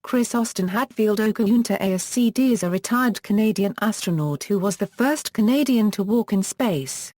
Chris Hadfield OOnt ASCD is a retired Canadian astronaut who was the first Canadian to walk in space.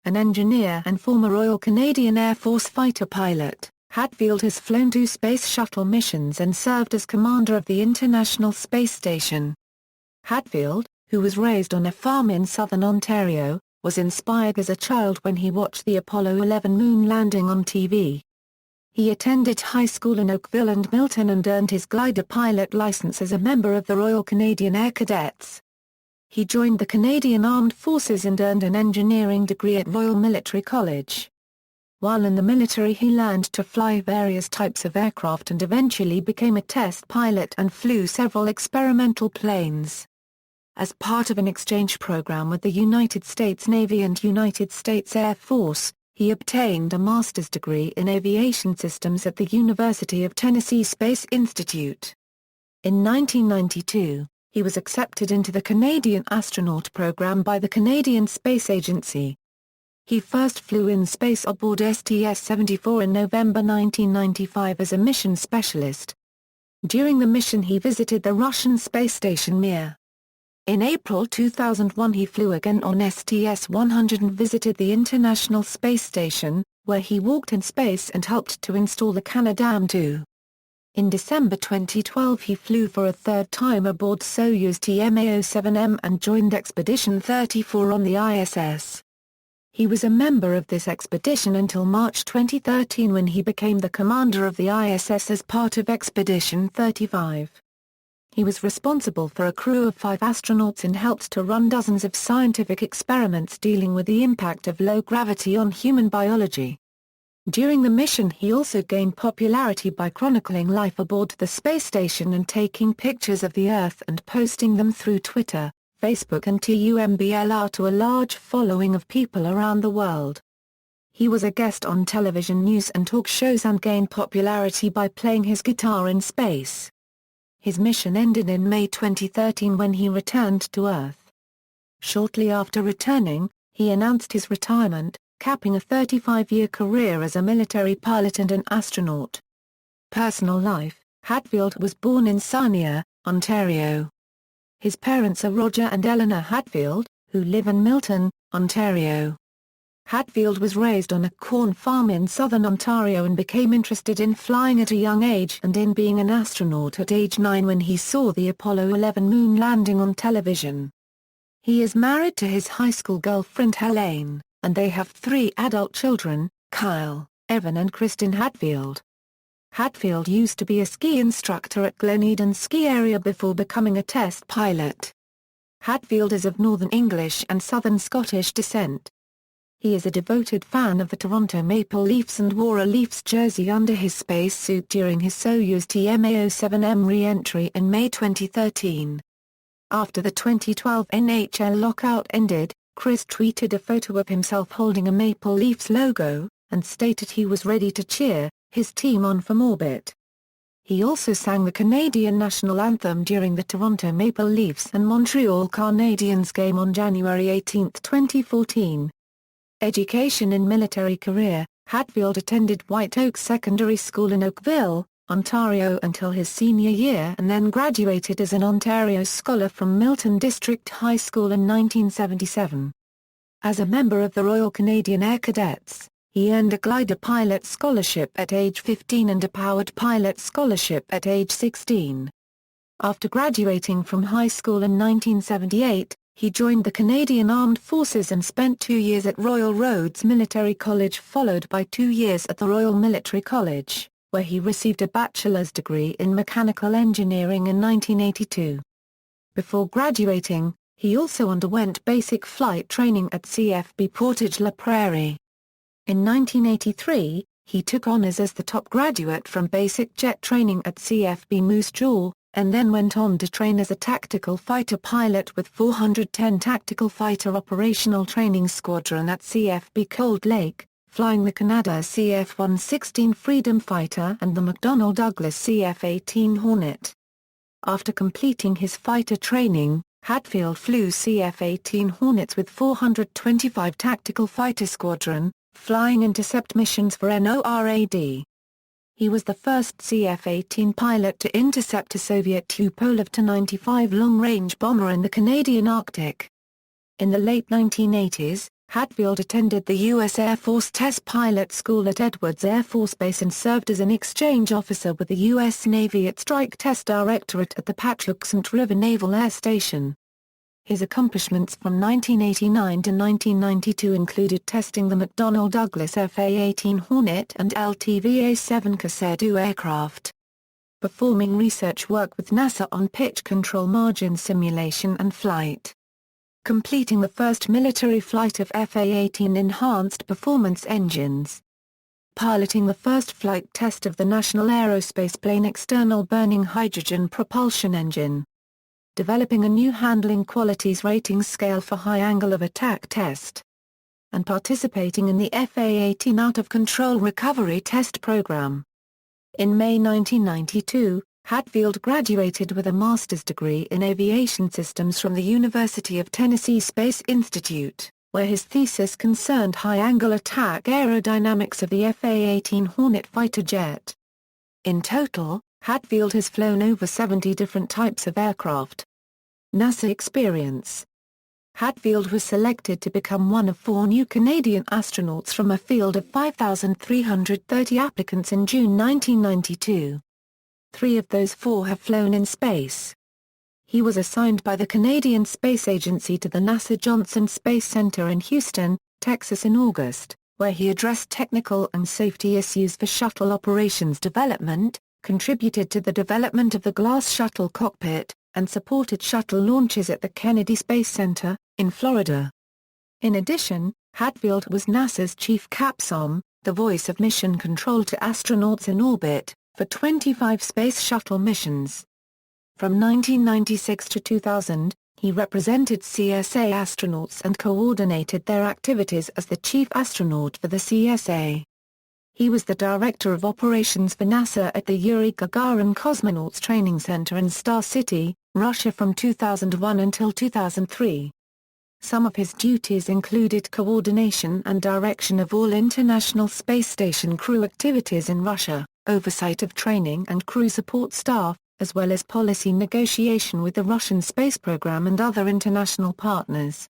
An engineer and former Royal Canadian Air Force fighter pilot, Hadfield has flown 2 space shuttle missions and served as commander of the International Space Station. Hadfield, who was raised on a farm in southern Ontario, was inspired as a child when he watched the Apollo 11 moon landing on TV. He attended high school in Oakville and Milton and earned his glider pilot license as a member of the Royal Canadian Air Cadets. He joined the Canadian Armed Forces and earned an engineering degree at Royal Military College. While in the military he learned to fly various types of aircraft and eventually became a test pilot and flew several experimental planes. As part of an exchange program with the United States Navy and United States Air Force, he obtained a master's degree in aviation systems at the University of Tennessee Space Institute. In 1992, he was accepted into the Canadian astronaut program by the Canadian Space Agency. He first flew in space aboard STS-74 in November 1995 as a mission specialist. During the mission he visited the Russian space station Mir. In April 2001 he flew again on STS-100 and visited the International Space Station, where he walked in space and helped to install the Canadarm2. In December 2012 he flew for a third time aboard Soyuz TMA-07M and joined Expedition 34 on the ISS. He was a member of this expedition until March 2013 when he became the commander of the ISS as part of Expedition 35. He was responsible for a crew of 5 astronauts and helped to run dozens of scientific experiments dealing with the impact of low gravity on human biology. During the mission he also gained popularity by chronicling life aboard the space station and taking pictures of the Earth and posting them through Twitter, Facebook and Tumblr to a large following of people around the world. He was a guest on television news and talk shows and gained popularity by playing his guitar in space. His mission ended in May 2013 when he returned to Earth. Shortly after returning, he announced his retirement, capping a 35-year career as a military pilot and an astronaut. Personal life: Hadfield was born in Sarnia, Ontario. His parents are Roger and Eleanor Hadfield, who live in Milton, Ontario. Hadfield was raised on a corn farm in southern Ontario and became interested in flying at a young age and in being an astronaut at age 9 when he saw the Apollo 11 moon landing on television. He is married to his high school girlfriend Helene, and they have 3 adult children, Kyle, Evan and Kristen Hadfield. Hadfield used to be a ski instructor at Glen Eden Ski Area before becoming a test pilot. Hadfield is of Northern English and Southern Scottish descent. He is a devoted fan of the Toronto Maple Leafs and wore a Leafs jersey under his spacesuit during his Soyuz TMA-07M re-entry in May 2013. After the 2012 NHL lockout ended, Chris tweeted a photo of himself holding a Maple Leafs logo, and stated he was ready to cheer his team on from orbit. He also sang the Canadian national anthem during the Toronto Maple Leafs and Montreal Canadiens game on January 18, 2014. Education and military career: Hadfield attended White Oaks Secondary School in Oakville, Ontario until his senior year and then graduated as an Ontario Scholar from Milton District High School in 1977. As a member of the Royal Canadian Air Cadets, he earned a glider pilot scholarship at age 15 and a powered pilot scholarship at age 16. After graduating from high school in 1978, he joined the Canadian Armed Forces and spent 2 years at Royal Roads Military College followed by 2 years at the Royal Military College, where he received a bachelor's degree in mechanical engineering in 1982. Before graduating, he also underwent basic flight training at CFB Portage La Prairie. In 1983, he took honors as the top graduate from basic jet training at CFB Moose Jaw, and then went on to train as a tactical fighter pilot with 410 Tactical Fighter Operational Training Squadron at CFB Cold Lake, flying the Canada CF-116 Freedom Fighter and the McDonnell Douglas CF-18 Hornet. After completing his fighter training, Hadfield flew CF-18 Hornets with 425 Tactical Fighter Squadron, flying intercept missions for NORAD. He was the first CF-18 pilot to intercept a Soviet Tupolev Tu-95 long-range bomber in the Canadian Arctic. In the late 1980s, Hadfield attended the U.S. Air Force Test Pilot School at Edwards Air Force Base and served as an exchange officer with the U.S. Navy at Strike Test Directorate at the Patuxent River Naval Air Station. His accomplishments from 1989 to 1992 included testing the McDonnell Douglas FA-18 Hornet and LTVA-7 Cassedu aircraft, performing research work with NASA on pitch control margin simulation and flight, completing the first military flight of FA-18 enhanced performance engines, piloting the first flight test of the National Aerospace Plane external burning hydrogen propulsion engine, developing a new handling qualities rating scale for high angle of attack test, and participating in the FA-18 out-of-control recovery test program. In May 1992, Hadfield graduated with a master's degree in aviation systems from the University of Tennessee Space Institute, where his thesis concerned high-angle attack aerodynamics of the FA-18 Hornet fighter jet. In total, Hadfield has flown over 70 different types of aircraft. NASA experience. Hadfield was selected to become one of 4 new Canadian astronauts from a field of 5,330 applicants in June 1992. 3 of those 4 have flown in space. He was assigned by the Canadian Space Agency to the NASA Johnson Space Center in Houston, Texas in August, where he addressed technical and safety issues for shuttle operations development, contributed to the development of the glass shuttle cockpit, and supported shuttle launches at the Kennedy Space Center, in Florida. In addition, Hadfield was NASA's chief CAPSOM, the voice of mission control to astronauts in orbit, for 25 space shuttle missions. From 1996 to 2000, he represented CSA astronauts and coordinated their activities as the chief astronaut for the CSA. He was the Director of Operations for NASA at the Yuri Gagarin Cosmonauts Training Center in Star City, Russia from 2001 until 2003. Some of his duties included coordination and direction of all International Space Station crew activities in Russia, oversight of training and crew support staff, as well as policy negotiation with the Russian space program and other international partners.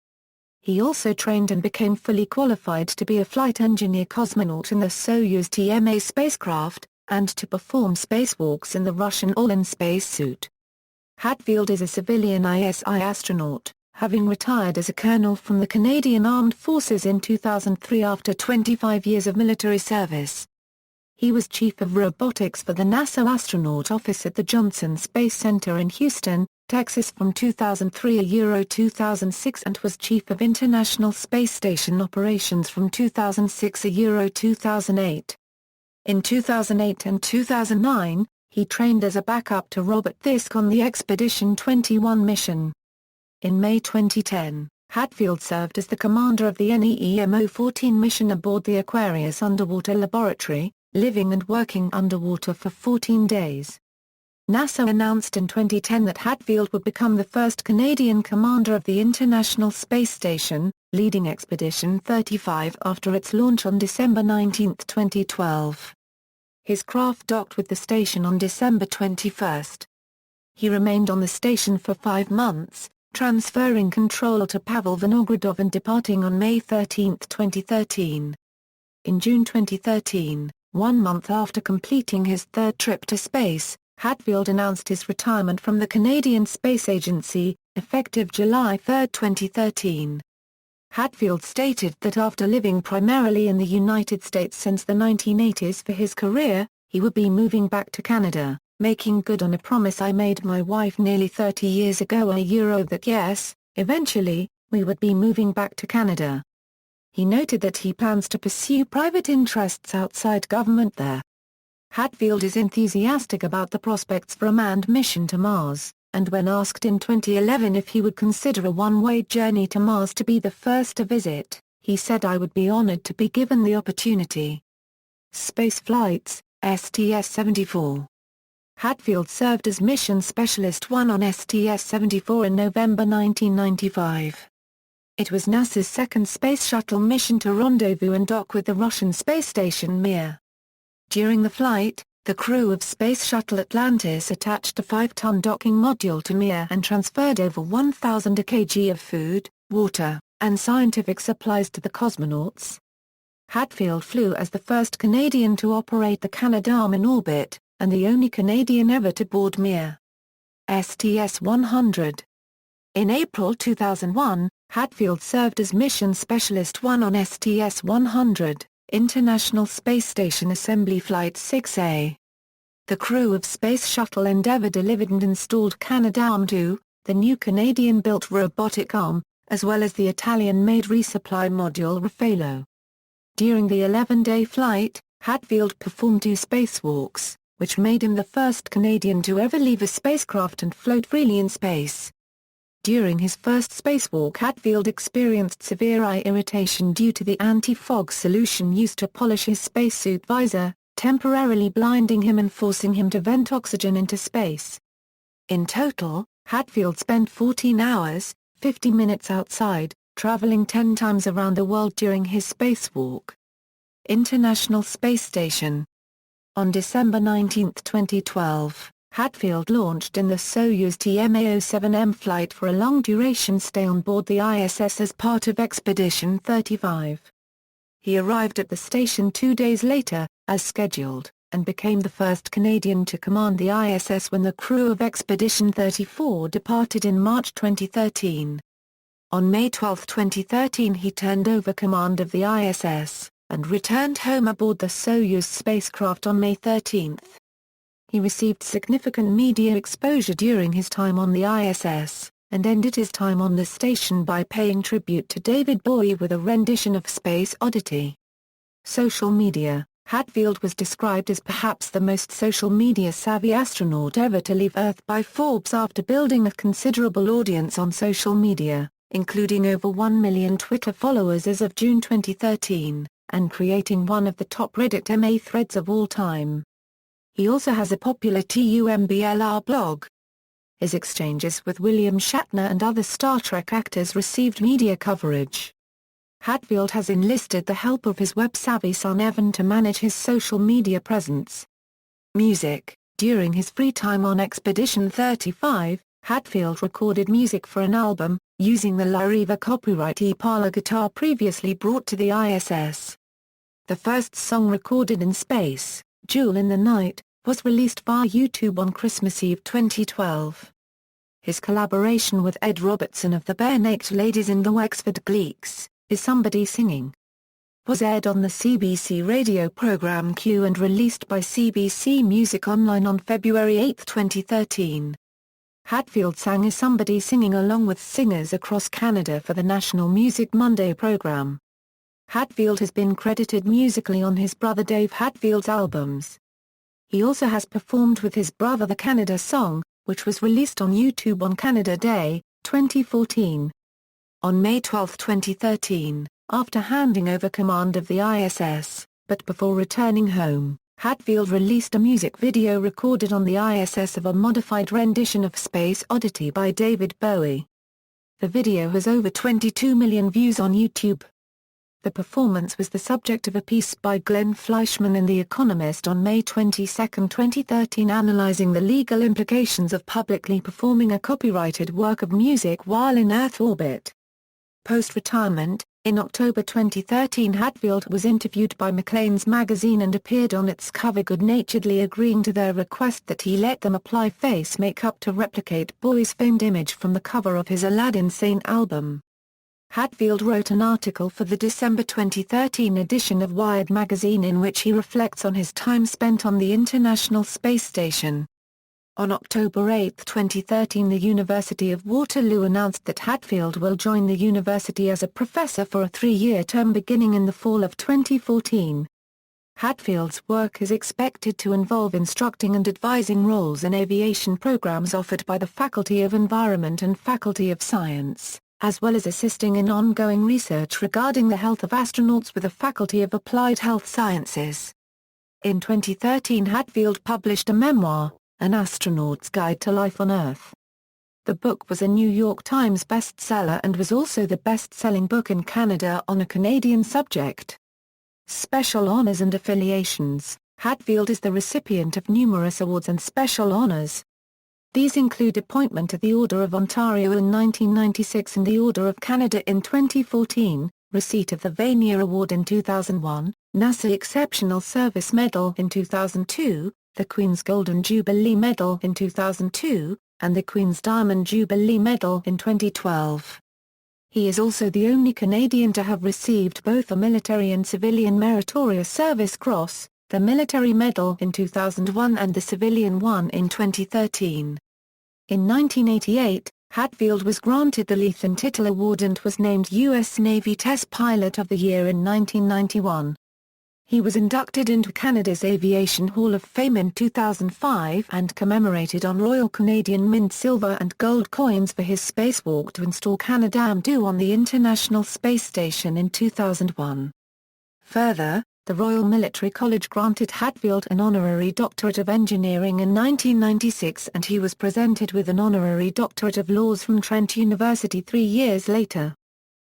He also trained and became fully qualified to be a flight engineer cosmonaut in the Soyuz TMA spacecraft, and to perform spacewalks in the Russian Orlan spacesuit. Hadfield is a civilian ISI astronaut, having retired as a colonel from the Canadian Armed Forces in 2003 after 25 years of military service. He was Chief of Robotics for the NASA Astronaut Office at the Johnson Space Center in Houston, Texas from 2003 to 2006 and was Chief of International Space Station Operations from 2006 to 2008. In 2008 and 2009, he trained as a backup to Robert Thiesk on the Expedition 21 mission. In May 2010, Hadfield served as the commander of the NEEMO-14 mission aboard the Aquarius underwater laboratory, living and working underwater for 14 days. NASA announced in 2010 that Hadfield would become the first Canadian commander of the International Space Station, leading Expedition 35 after its launch on December 19, 2012. His craft docked with the station on December 21. He remained on the station for 5 months, transferring control to Pavel Vinogradov and departing on May 13, 2013. In June 2013, 1 month after completing his 3rd trip to space, Hadfield announced his retirement from the Canadian Space Agency, effective July 3, 2013. Hadfield stated that after living primarily in the United States since the 1980s for his career, he would be moving back to Canada, making good on a promise I made my wife nearly 30 years ago that yes, eventually, we would be moving back to Canada. He noted that he plans to pursue private interests outside government there. Hadfield is enthusiastic about the prospects for a manned mission to Mars, and when asked in 2011 if he would consider a one-way journey to Mars to be the first to visit, he said I would be honored to be given the opportunity. Space flights, STS-74. Hadfield served as Mission Specialist 1 on STS-74 in November 1995. It was NASA's second space shuttle mission to rendezvous and dock with the Russian space station Mir. During the flight, The crew of Space Shuttle Atlantis attached a 5-ton docking module to Mir and transferred over 1,000 kg of food, water, and scientific supplies to the cosmonauts. Hadfield flew as the first Canadian to operate the Canadarm in orbit, and the only Canadian ever to board Mir. STS-100. In April 2001, Hadfield served as Mission Specialist 1 on STS-100, International Space Station Assembly Flight 6A. The crew of Space Shuttle Endeavour delivered and installed Canadarm2, the new Canadian-built robotic arm, as well as the Italian-made resupply module Raffaello. During the 11-day flight, Hadfield performed 2 spacewalks, which made him the first Canadian to ever leave a spacecraft and float freely in space. During his first spacewalk, Hadfield experienced severe eye irritation due to the anti-fog solution used to polish his spacesuit visor, temporarily blinding him and forcing him to vent oxygen into space. In total, Hadfield spent 14 hours, 50 minutes outside, traveling 10 times around the world during his spacewalk. International Space Station. On December 19, 2012, Hadfield launched in the Soyuz TMA-07M flight for a long-duration stay on board the ISS as part of Expedition 35. He arrived at the station 2 days later, as scheduled, and became the first Canadian to command the ISS when the crew of Expedition 34 departed in March 2013. On May 12, 2013 he turned over command of the ISS, and returned home aboard the Soyuz spacecraft on May 13. He received significant media exposure during his time on the ISS, and ended his time on the station by paying tribute to David Bowie with a rendition of Space Oddity. Social media. Hadfield was described as perhaps the most social media-savvy astronaut ever to leave Earth by Forbes after building a considerable audience on social media, including over 1 million Twitter followers as of June 2013, and creating one of the top Reddit MA threads of all time. He also has a popular TUMBLR blog. His exchanges with William Shatner and other Star Trek actors received media coverage. Hadfield has enlisted the help of his web-savvy son Evan to manage his social media presence. Music. During his free time on Expedition 35, Hadfield recorded music for an album, using the La Riva copyright Ipala guitar previously brought to the ISS. The first song recorded in space, Jewel in the Night, was released via YouTube on Christmas Eve 2012. His collaboration with Ed Robertson of the Bare Naked Ladies and the Wexford Gleeks, Is Somebody Singing?, was aired on the CBC radio program Q and released by CBC Music Online on February 8, 2013. Hadfield sang Is Somebody Singing along with singers across Canada for the National Music Monday program. Hadfield has been credited musically on his brother Dave Hadfield's albums. He also has performed with his brother the Canada Song, which was released on YouTube on Canada Day, 2014. On May 12, 2013, after handing over command of the ISS, but before returning home, Hadfield released a music video recorded on the ISS of a modified rendition of Space Oddity by David Bowie. The video has over 22 million views on YouTube. The performance was the subject of a piece by Glenn Fleischman in The Economist on May 22, 2013 analyzing the legal implications of publicly performing a copyrighted work of music while in Earth orbit. Post-retirement, in October 2013 Hadfield was interviewed by Maclean's magazine and appeared on its cover good-naturedly agreeing to their request that he let them apply face makeup to replicate Bowie's famed image from the cover of his Aladdin Sane album. Hadfield wrote an article for the December 2013 edition of Wired magazine in which he reflects on his time spent on the International Space Station. On October 8, 2013 the University of Waterloo announced that Hadfield will join the university as a professor for a 3-year term beginning in the fall of 2014. Hadfield's work is expected to involve instructing and advising roles in aviation programs offered by the Faculty of Environment and Faculty of Science, as well as assisting in ongoing research regarding the health of astronauts with the Faculty of Applied Health Sciences. In 2013 Hadfield published a memoir, An Astronaut's Guide to Life on Earth. The book was a New York Times bestseller and was also the best-selling book in Canada on a Canadian subject. Special honors and affiliations. Hadfield is the recipient of numerous awards and special honors. These include appointment to the Order of Ontario in 1996 and the Order of Canada in 2014, receipt of the Vanier Award in 2001, NASA Exceptional Service Medal in 2002, the Queen's Golden Jubilee Medal in 2002, and the Queen's Diamond Jubilee Medal in 2012. He is also the only Canadian to have received both the Military and Civilian Meritorious Service Cross, the Military Medal in 2001 and the Civilian one in 2013. In 1988, Hadfield was granted the Lethan Tittle Award and was named U.S. Navy Test Pilot of the Year in 1991. He was inducted into Canada's Aviation Hall of Fame in 2005 and commemorated on Royal Canadian Mint silver and gold coins for his spacewalk to install Canadarm2 on the International Space Station in 2001. Further, the Royal Military College granted Hadfield an honorary doctorate of engineering in 1996 and he was presented with an honorary doctorate of laws from Trent University 3 years later.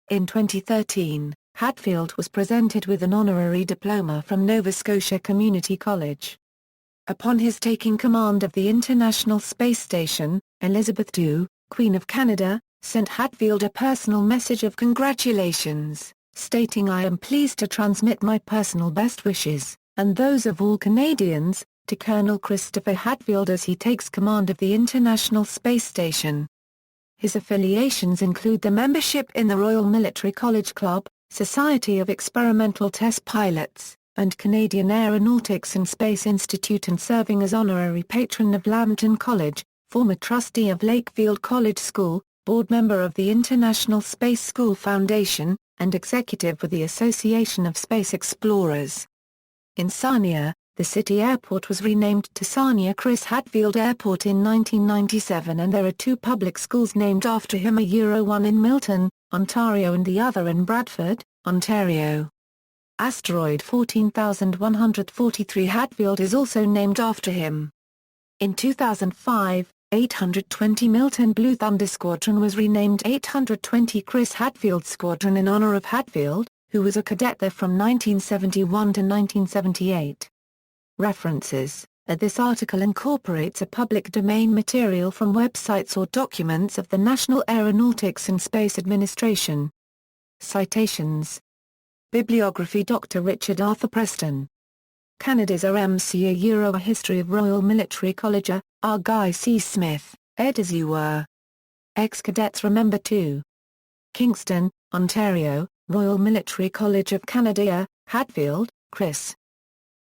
In 2013, Hadfield was presented with an honorary diploma from Nova Scotia Community College. Upon his taking command of the International Space Station, Elizabeth II, Queen of Canada, sent Hadfield a personal message of congratulations, stating, "I am pleased to transmit my personal best wishes, and those of all Canadians, to Colonel Christopher Hadfield as he takes command of the International Space Station." His affiliations include the membership in the Royal Military College Club, Society of Experimental Test Pilots, and Canadian Aeronautics and Space Institute, and serving as honorary patron of Lambton College, former trustee of Lakefield College School, board member of the International Space School Foundation, and executive with the Association of Space Explorers. In Sarnia, the city airport was renamed to Sarnia Chris Hadfield Airport in 1997 and there are 2 public schools named after him, one in Milton, Ontario and the other in Bradford, Ontario. Asteroid 14143 Hadfield is also named after him. In 2005, 820 Milton Blue Thunder Squadron was renamed 820 Chris Hadfield Squadron in honor of Hadfield, who was a cadet there from 1971 to 1978. References: This article incorporates a public domain material from websites or documents of the National Aeronautics and Space Administration. Citations: Bibliography Dr. Richard Arthur Preston. Canada's RMC A History of Royal Military College R. Guy C. Smith, ed. As You Were. Ex-Cadets Remember 2. Kingston, Ontario, Royal Military College of Canada. Hadfield, Chris.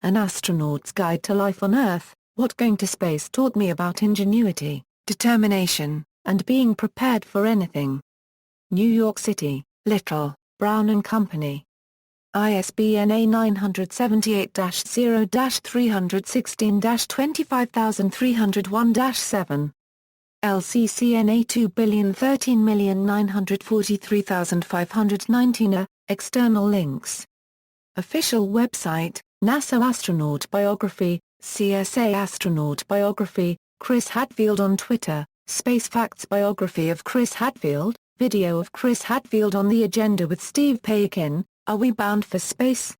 An Astronaut's Guide to Life on Earth, What Going to Space Taught Me About Ingenuity, Determination, and Being Prepared for Anything. New York City, Little, Brown and Company. ISBN A978-0-316-25301-7. LCCN A20139433519. External links. Official website, NASA Astronaut Biography, CSA Astronaut Biography, Chris Hadfield on Twitter, Space Facts Biography of Chris Hadfield, video of Chris Hadfield on the agenda with Steve Paikin, Are We Bound for Space?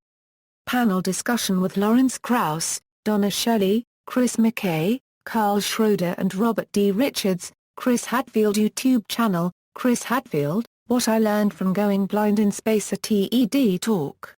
Panel discussion with Lawrence Krauss, Donna Shelley, Chris McKay, Carl Schroeder and Robert D. Richards. Chris Hadfield YouTube channel, Chris Hadfield, What I Learned from Going Blind in Space, a TED Talk.